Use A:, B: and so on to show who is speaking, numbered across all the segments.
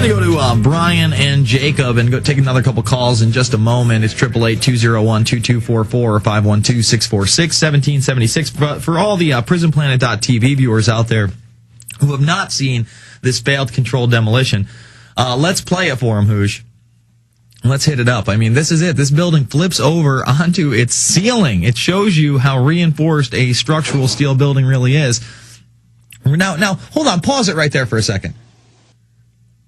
A: going to go to Brian and Jacob and go take another couple calls in just a moment. It's 888-201-2244 or 512-646-1776. But for all the PrisonPlanet.tv viewers out there who have not seen this failed controlled demolition, let's play it for them, Hoosh. Let's hit it up. I mean, this is it. This building flips over onto its ceiling. It shows you how reinforced a structural steel building really is. Now, hold on. Pause it right there for a second.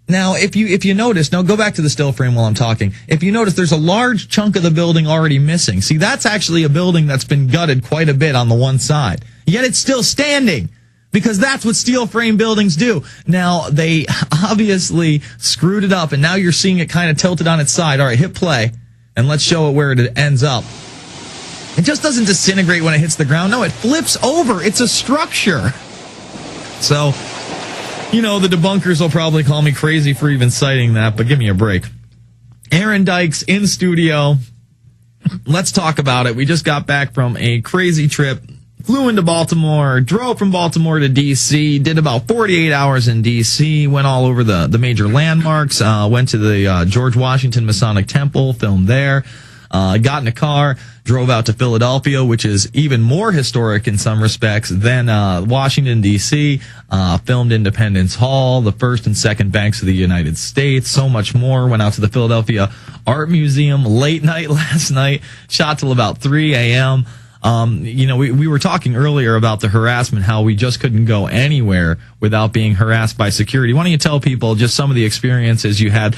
A: Now, if you notice, now go back to the still frame while I'm talking. If you notice, there's a large chunk of the building already missing. See, that's actually a building that's been gutted quite a bit on the one side. Yet it's still standing. Because that's what steel frame buildings do. Now, they obviously screwed it up, and now you're seeing it kind of tilted on its side. All right, hit play, and let's show it where it ends up. It just doesn't disintegrate when it hits the ground. No, it flips over. It's a structure. So, you know, the debunkers will probably call me crazy for even citing that, but give me a break. Aaron Dykes in studio. Let's talk about it. We just got back from a crazy trip. Flew into Baltimore, drove from Baltimore to D.C., did about 48 hours in D.C., went all over the major landmarks, went to the George Washington Masonic Temple, filmed there, got in a car, drove out to Philadelphia, which is even more historic in some respects than Washington, D.C., filmed Independence Hall, the first and second banks of the United States, so much more. Went out to the Philadelphia Art Museum late night last night, shot till about 3 a.m., you know, we were talking earlier about the harassment, how we just couldn't go anywhere without being harassed by security. Why don't you tell people just some of the experiences you had?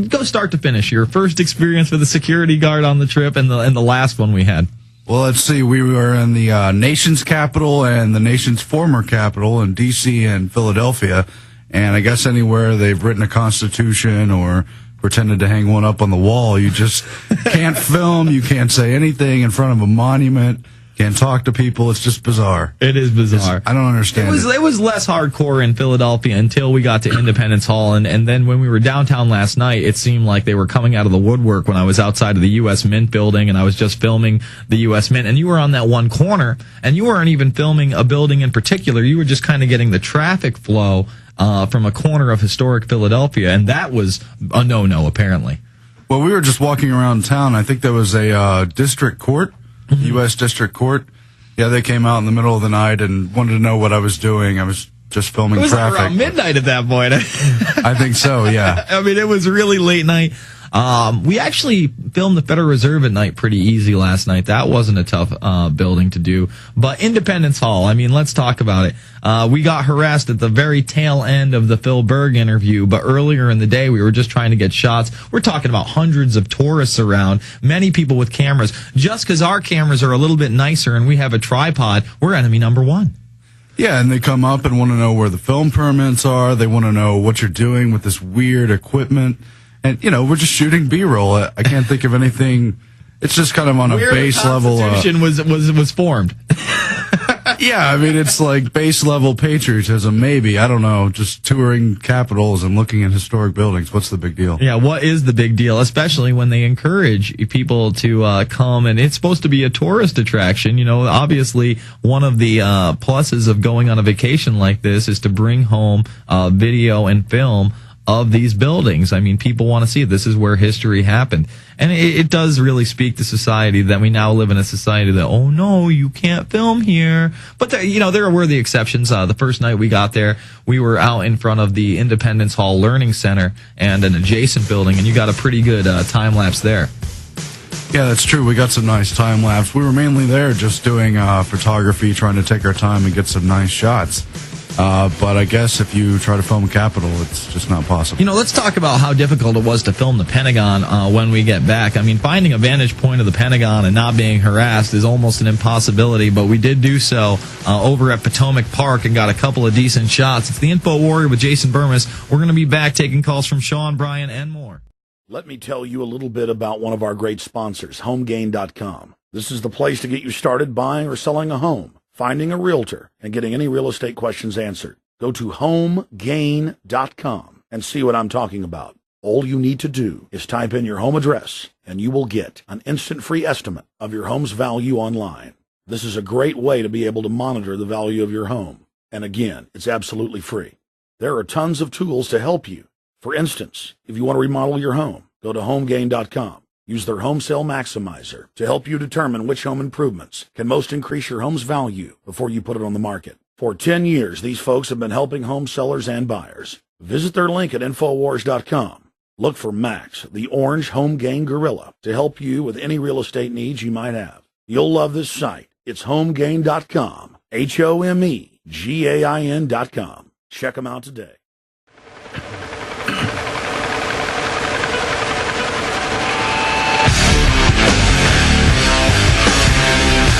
A: Go start to finish. Your first experience with a security guard on the trip and the last one we had.
B: Well, let's see. We were in the nation's capital and the nation's former capital in D.C. and Philadelphia. And I guess anywhere they've written a constitution or pretended to hang one up on the wall, you just can't film. You can't say anything in front of a monument. Can't talk to people. It's just bizarre.
A: It is bizarre.
B: I don't understand it.
A: It was less hardcore in Philadelphia until we got to Independence Hall. And then when we were downtown last night, it seemed like they were coming out of the woodwork when I was outside of the U.S. Mint building and I was just filming the U.S. Mint. And you were on that one corner and you weren't even filming a building in particular. You were just kind of getting the traffic flow from a corner of historic Philadelphia. And that was a no-no, apparently.
B: Well, we were just walking around town. I think there was a district court. U.S. District Court. Yeah, they came out in the middle of the night and wanted to know what I was doing. I was just filming traffic.
A: It was around midnight at that point.
B: I think so, yeah.
A: I mean, it was really late night. We actually filmed the Federal Reserve at night pretty easy last night. That wasn't a tough building to do. But Independence Hall, I mean, let's talk about it. We got harassed at the very tail end of the Phil Berg interview, but earlier in the day, we were just trying to get shots. We're talking about hundreds of tourists around, many people with cameras. Just because our cameras are a little bit nicer and we have a tripod, we're enemy number one.
B: Yeah, and they come up and want to know where the film permits are. They want to know what you're doing with this weird equipment. And, you know, we're just shooting B-roll. I can't think of anything. It's just kind of on a base level.
A: Where the Constitution was formed.
B: Yeah, I mean, it's like base level patriotism, maybe. I don't know. Just touring capitals and looking at historic buildings. What's the big deal?
A: Yeah, what is the big deal? Especially when they encourage people to come, and it's supposed to be a tourist attraction. You know, obviously, one of the pluses of going on a vacation like this is to bring home video and film of these buildings. I mean, people want to see it. This is where history happened. And it does really speak to society that we now live in a society that, oh no, you can't film here. But, there were the exceptions. The first night we got there, we were out in front of the Independence Hall Learning Center and an adjacent building, and you got a pretty good time lapse there.
B: Yeah, that's true. We got some nice time lapse. We were mainly there just doing photography, trying to take our time and get some nice shots. But I guess if you try to film a Capitol, it's just not possible.
A: You know, let's talk about how difficult it was to film the Pentagon when we get back. I mean, finding a vantage point of the Pentagon and not being harassed is almost an impossibility, but we did do so over at Potomac Park and got a couple of decent shots. It's the Info Warrior with Jason Bermas. We're going to be back taking calls from Sean, Brian, and more.
C: Let me tell you a little bit about one of our great sponsors, HomeGain.com. This is the place to get you started buying or selling a home, finding a realtor, and getting any real estate questions answered. Go to HomeGain.com and see what I'm talking about. All you need to do is type in your home address, and you will get an instant free estimate of your home's value online. This is a great way to be able to monitor the value of your home. And again, it's absolutely free. There are tons of tools to help you For instance, if you want to remodel your home, go to HomeGain.com. Use their Home Sale Maximizer to help you determine which home improvements can most increase your home's value before you put it on the market. For 10 years, these folks have been helping home sellers and buyers. Visit their link at InfoWars.com. Look for Max, the orange Home Gain Gorilla, to help you with any real estate needs you might have. You'll love this site. It's HomeGain.com. HomeGain.com. Check them out today.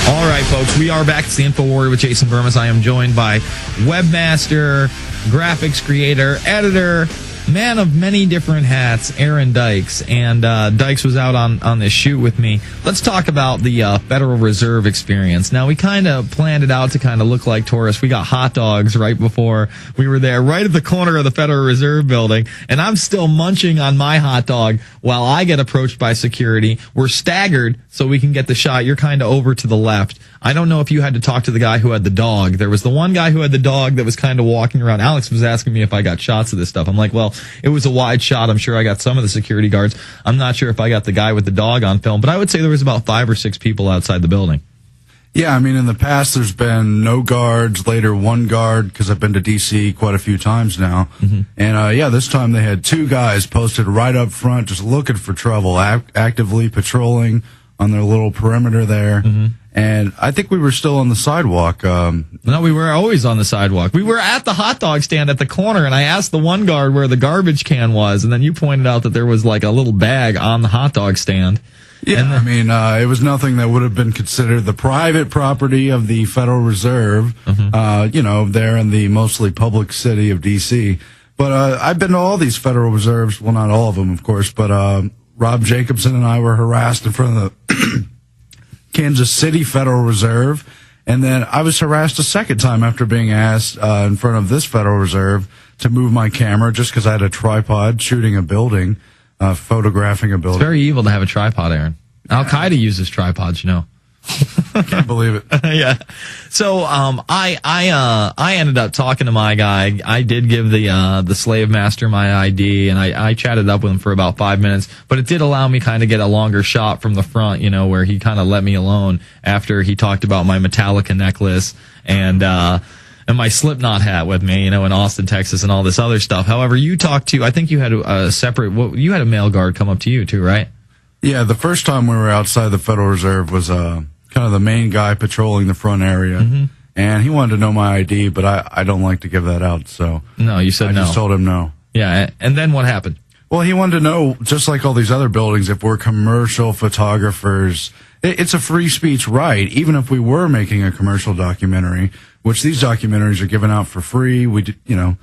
A: All right, folks, we are back. It's the InfoWarrior with Jason Bermas. I am joined by webmaster, graphics creator, editor, man of many different hats, Aaron Dykes. And Dykes was out on this shoot with me. Let's talk about the Federal Reserve experience. Now, we kind of planned it out to kind of look like tourists. We got hot dogs right before we were there, right at the corner of the Federal Reserve building. And I'm still munching on my hot dog while I get approached by security. We're staggered so we can get the shot. You're kind of over to the left. I don't know if you had to talk to the guy who had the dog. There was the one guy who had the dog that was kind of walking around. Alex was asking me if I got shots of this stuff. I'm like, well, it was a wide shot. I'm sure I got some of the security guards. I'm not sure if I got the guy with the dog on film, but I would say there was about 5 or 6 people outside the building.
B: Yeah, I mean, in the past, there's been no guards, later one guard, because I've been to D.C. quite a few times now. Mm-hmm. And, yeah, this time they had 2 guys posted right up front just looking for trouble, actively patrolling on their little perimeter there. Mm-hmm. And I think we were still on the sidewalk.
A: No, we were always on the sidewalk. We were at the hot dog stand at the corner, and I asked the one guard where the garbage can was, and then you pointed out that there was like a little bag on the hot dog stand.
B: Yeah, I mean, it was nothing that would have been considered the private property of the Federal Reserve, mm-hmm. You know, there in the mostly public city of D.C. But I've been to all these Federal Reserves, well, not all of them, of course, but Rob Jacobson and I were harassed in front of the Kansas City Federal Reserve, and then I was harassed a second time after being asked in front of this Federal Reserve to move my camera just because I had a tripod shooting a building, photographing a building.
A: It's very evil to have a tripod, Aaron. Al-Qaeda uses tripods, you know.
B: I can't believe it.
A: Yeah. So, I ended up talking to my guy. I did give the slave master my ID, and I chatted up with him for about 5 minutes, but it did allow me kind of get a longer shot from the front, you know, where he kind of let me alone after he talked about my Metallica necklace and my Slipknot hat with me, you know, in Austin, Texas, and all this other stuff. However, you talked to, I think you had a separate, you had a male guard come up to you too, right?
B: Yeah, the first time we were outside the Federal Reserve was kind of the main guy patrolling the front area, mm-hmm. and he wanted to know my ID, but I don't like to give that out, so
A: no, you said
B: I
A: no.
B: I just told him no.
A: Yeah, and then what happened?
B: Well, he wanted to know, just like all these other buildings, if we're commercial photographers. It's a free speech right, even if we were making a commercial documentary, which these documentaries are given out for free. We did, you know.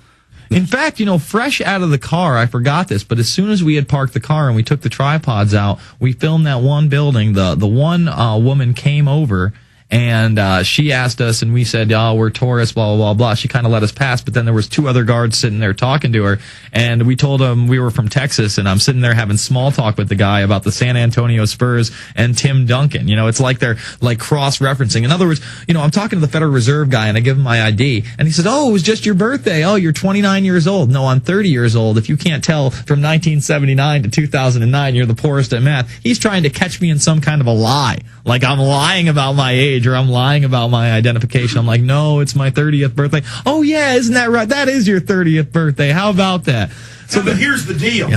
A: In fact, you know, fresh out of the car, I forgot this, but as soon as we had parked the car and we took the tripods out, we filmed that one building. The one woman came over and she asked us, and we said, "Oh, we're tourists, blah, blah, blah, blah." She kind of let us pass, but then there was 2 other guards sitting there talking to her, and we told them we were from Texas, and I'm sitting there having small talk with the guy about the San Antonio Spurs and Tim Duncan. You know, it's like they're like cross-referencing. In other words, you know, I'm talking to the Federal Reserve guy, and I give him my ID, and he said, "Oh, it was just your birthday. Oh, you're 29 years old. No, I'm 30 years old. If you can't tell from 1979 to 2009, you're the poorest at math." He's trying to catch me in some kind of a lie. Like I'm lying about my age or I'm lying about my identification. I'm like, no, it's my 30th birthday. Oh, yeah, isn't that right? That is your 30th birthday. How about that?
D: So but here's the deal.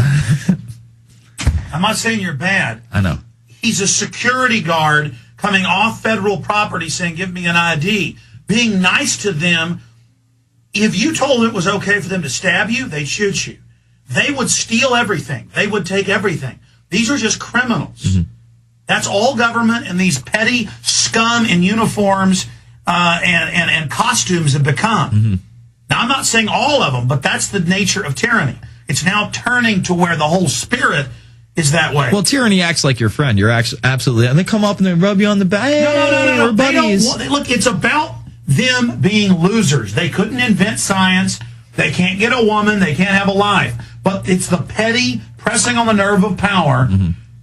D: I'm not saying you're bad.
A: I know.
D: He's a security guard coming off federal property saying, "Give me an ID." Being nice to them. If you told them it was okay for them to stab you, they'd shoot you. They would steal everything. They would take everything. These are just criminals. Mm-hmm. That's all government and these petty scum in uniforms and costumes have become. Mm-hmm. Now, I'm not saying all of them, but that's the nature of tyranny. It's now turning to where the whole spirit is that way.
A: Well, tyranny acts like your friend. You're absolutely, and they come up and they rub you on the back.
D: No.
A: We're buddies.
D: Look, it's about them being losers. They couldn't invent science. They can't get a woman. They can't have a life. But it's the petty pressing on the nerve of power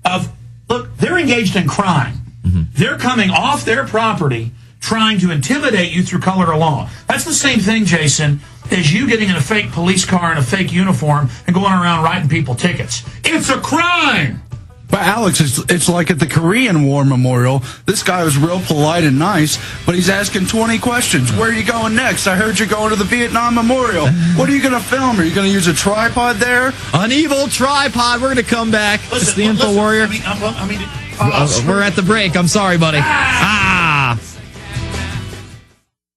D: of, look, they're engaged in crime. Mm-hmm. They're coming off their property trying to intimidate you through color of law. That's the same thing, Jason, as you getting in a fake police car and a fake uniform and going around writing people tickets. It's a crime!
B: But Alex, it's like at the Korean War Memorial. This guy was real polite and nice, but he's asking 20 questions. Where are you going next? I heard you're going to the Vietnam Memorial. What are you going to film? Are you going to use a tripod there?
A: An evil tripod. We're going to come back. It's the InfoWarrior.
D: We're
A: at the break. I'm sorry, buddy.